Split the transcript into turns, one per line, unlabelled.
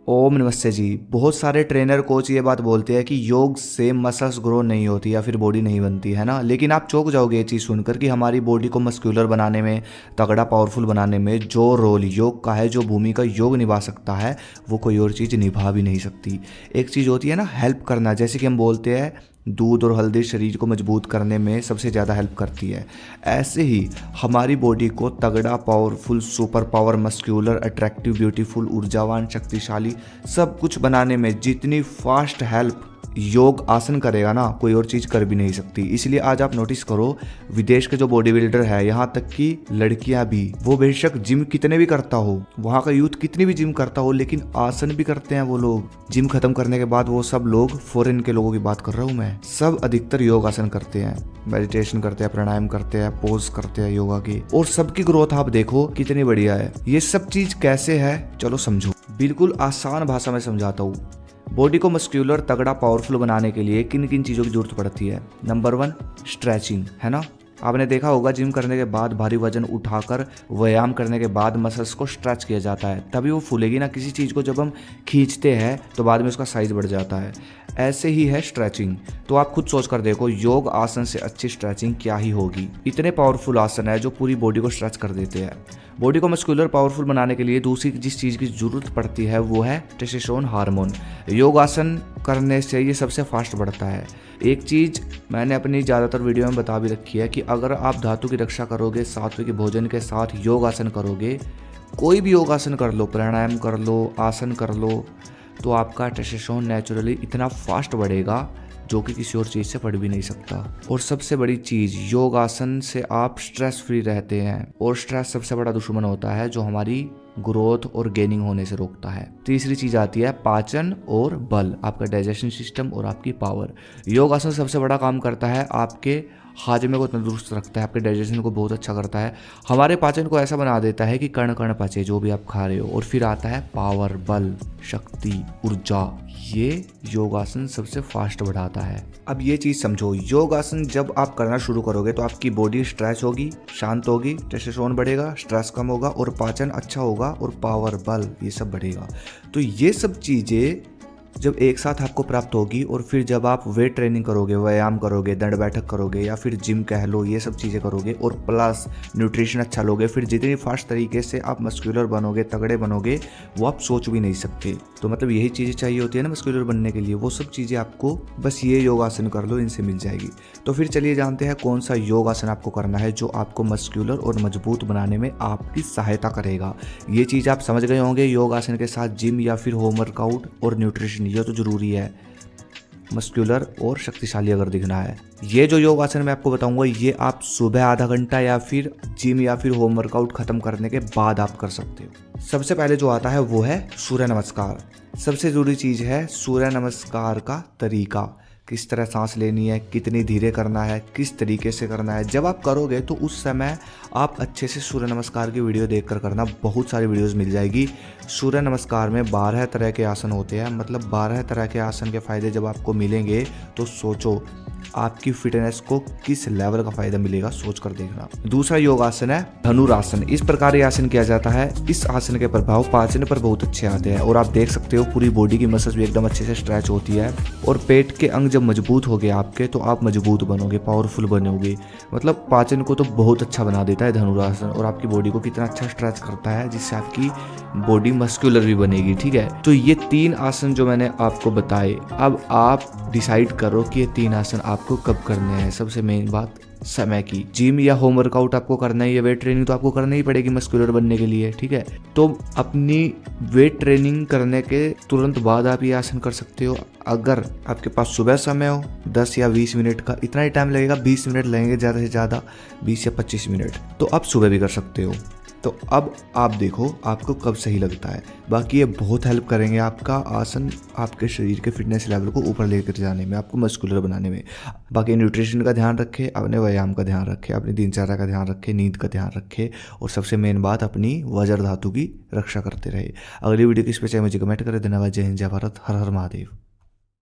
ओम नमस्ते जी। बहुत सारे ट्रेनर कोच ये बात बोलते हैं कि योग से मसल्स ग्रो नहीं होती या फिर बॉडी नहीं बनती है ना, लेकिन आप चौंक जाओगे ये चीज़ सुनकर कि हमारी बॉडी को मस्कुलर बनाने में, तगड़ा पावरफुल बनाने में जो रोल योग का है, जो भूमिका योग निभा सकता है, वो कोई और चीज़ निभा भी नहीं सकती। एक चीज़ होती है ना हेल्प करना, जैसे कि हम बोलते हैं दूध और हल्दी शरीर को मजबूत करने में सबसे ज़्यादा हेल्प करती है। ऐसे ही हमारी बॉडी को तगड़ा, powerful, super power, muscular, attractive, beautiful, ऊर्जावान, शक्तिशाली सब कुछ बनाने में जितनी फास्ट हेल्प योग आसन करेगा ना, कोई और चीज़ कर भी नहीं सकती। इसलिए आज आप नोटिस करो, विदेश के जो बॉडी बिल्डर है, यहाँ तक कि लड़कियां भी, वो बेशक जिम कितने भी करता हो, वहाँ का यूथ कितनी भी जिम करता हो, लेकिन आसन भी करते हैं वो लोग। जिम खत्म करने के बाद वो सब लोग, फॉरेन के लोगों की बात कर रहा हूँ मैं, सब अधिकतर योग आसन करते हैं, मेडिटेशन करते हैं, प्राणायाम करते हैं, पोज करते हैं योगा की, और सबकी ग्रोथ आप देखो कितनी बढ़िया है। ये सब चीज कैसे है, चलो समझो। बिल्कुल आसान भाषा में समझाता हूँ। बॉडी को मस्क्यूलर, तगड़ा, पावरफुल बनाने के लिए किन किन चीज़ों की जरूरत पड़ती है। नंबर 1 स्ट्रेचिंग, है ना। आपने देखा होगा जिम करने के बाद, भारी वजन उठाकर व्यायाम करने के बाद मसल्स को स्ट्रेच किया जाता है, तभी वो फूलेगी ना। किसी चीज़ को जब हम खींचते हैं तो बाद में उसका साइज बढ़ जाता है। ऐसे ही है स्ट्रेचिंग। तो आप खुद सोच कर देखो, योग आसन से अच्छी स्ट्रेचिंग क्या ही होगी। इतने पावरफुल आसन है जो पूरी बॉडी को स्ट्रेच कर देते हैं। बॉडी को मस्कुलर, पावरफुल बनाने के लिए दूसरी जिस चीज़ की जरूरत पड़ती है वो है टेस्टोस्टेरोन हार्मोन। योग आसन करने से ये सबसे फास्ट बढ़ता है। एक चीज़ मैंने अपनी ज़्यादातर वीडियो में बता भी रखी है कि अगर आप धातु की रक्षा करोगे, सात्विक भोजन के साथ योग आसन करोगे, कोई भी योग आसन कर लो, प्राणायाम कर लो, आसन कर लो, तो आपका टेस्टोस्टेरोन नेचुरली इतना फास्ट बढ़ेगा जो कि किसी और चीज़ से बढ़ भी नहीं सकता। और सबसे बड़ी चीज़, योग आसन से आप स्ट्रेस फ्री रहते हैं, और स्ट्रेस सबसे बड़ा दुश्मन होता है जो हमारी ग्रोथ और गेनिंग होने से रोकता है। तीसरी चीज़ आती है पाचन और बल, आपका डाइजेशन सिस्टम और आपकी पावर। योग आसन सबसे बड़ा काम करता है आपके हाजमे को तंदुरुस्त रखता है, आपके डाइजेशन को बहुत अच्छा करता है, हमारे पाचन को ऐसा बना देता है कि कण कण पचे जो भी आप खा रहे हो। और फिर आता है पावर, बल, शक्ति, ऊर्जा। ये योगासन सबसे फास्ट बढ़ाता है। अब ये चीज़ समझो, योगासन जब आप करना शुरू करोगे तो आपकी बॉडी स्ट्रेच होगी, शांत होगी, टेस्टोस्टेरोन बढ़ेगा, स्ट्रेस कम होगा, और पाचन अच्छा होगा, और पावर, बल, ये सब बढ़ेगा। तो ये सब चीज़ें जब एक साथ आपको प्राप्त होगी, और फिर जब आप वेट ट्रेनिंग करोगे, व्यायाम करोगे, दंड बैठक करोगे, या फिर जिम कह लो, ये सब चीज़ें करोगे, और प्लस न्यूट्रिशन अच्छा लोगे, फिर जितनी फास्ट तरीके से आप मस्कुलर बनोगे, तगड़े बनोगे, वो आप सोच भी नहीं सकते। तो मतलब यही चीज़ें चाहिए होती है ना मस्कुलर बनने के लिए, वो सब चीज़ें आपको बस ये योगासन कर लो, इनसे मिल जाएगी। तो फिर चलिए जानते हैं कौन सा योगासन आपको करना है जो आपको मस्कुलर और मजबूत बनाने में आपकी सहायता करेगा। ये चीज़ आप समझ गए होंगे। योगासन के साथ जिम या फिर होम वर्कआउट और न्यूट्रिशन, ये तो जरूरी है मस्कुलर और शक्तिशाली अगर दिखना है। ये जो योग आसन मैं आपको बताऊंगा, ये आप सुबह आधा घंटा या फिर जिम या फिर होम वर्कआउट खत्म करने के बाद आप कर सकते हो। सबसे पहले जो आता है वो है सूर्य नमस्कार। सबसे जरूरी चीज़ है सूर्य नमस्कार का तरीका, किस तरह सांस लेनी है, कितनी धीरे करना है, किस तरीके से करना है। जब आप करोगे तो उस समय आप अच्छे से सूर्य नमस्कार की वीडियो देखकर करना, बहुत सारी वीडियोस मिल जाएगी। सूर्य नमस्कार में 12 तरह के आसन होते हैं, मतलब 12 तरह के आसन के फ़ायदे जब आपको मिलेंगे तो सोचो आपकी फिटनेस को किस लेवल का फायदा मिलेगा, सोच कर देखना। दूसरा योग आसन है धनुरासन। इस प्रकार ये आसन किया जाता है। इस आसन के प्रभाव पाचन पर बहुत अच्छे आते हैं, और आप देख सकते हो पूरी बॉडी की मसल्स भी एकदम अच्छे से स्ट्रेच होती है, और पेट के अंग जब मजबूत हो गए आपके, तो आप मजबूत बनोगे, पावरफुल बनोगे। मतलब पाचन को तो बहुत अच्छा बना देता है धनुरासन, और आपकी बॉडी को कितना अच्छा स्ट्रेच करता है, जिससे आपकी बॉडी मस्कुलर भी बनेगी। ठीक है, तो ये 3 आसन जो मैंने आपको बताए, अब आप डिसाइड करो कि ये 3 आसन आपको कब करने हैं। सबसे मेन बात समय की। जिम या होम वर्कआउट आपको करना ही है, वेट ट्रेनिंग तो आपको करना ही पड़ेगी मस्कुलर बनने के लिए। ठीक है, तो अपनी वेट ट्रेनिंग करने के तुरंत बाद आप ये आसन कर सकते हो। अगर आपके पास सुबह समय हो 10 या 20 मिनट का, इतना ही टाइम लगेगा, 20 मिनट लगेंगे ज़्यादा से ज़्यादा, 20 या 25 मिनट, तो आप सुबह भी कर सकते हो। तो अब आप देखो आपको कब सही लगता है। बाकी ये बहुत हेल्प करेंगे आपका आसन आपके शरीर के फिटनेस लेवल को ऊपर लेकर जाने में, आपको मस्कुलर बनाने में। बाकी न्यूट्रिशन का ध्यान रखें, अपने व्यायाम का ध्यान रखें, अपनी दिनचर्या का ध्यान रखें, नींद का ध्यान रखें, और सबसे मेन बात अपनी वज्र धातु की रक्षा करते रहे। अगली वीडियो किस पे चाहिए मुझे कमेंट करें। धन्यवाद। जय हिंद, जय भारत, हर हर महादेव।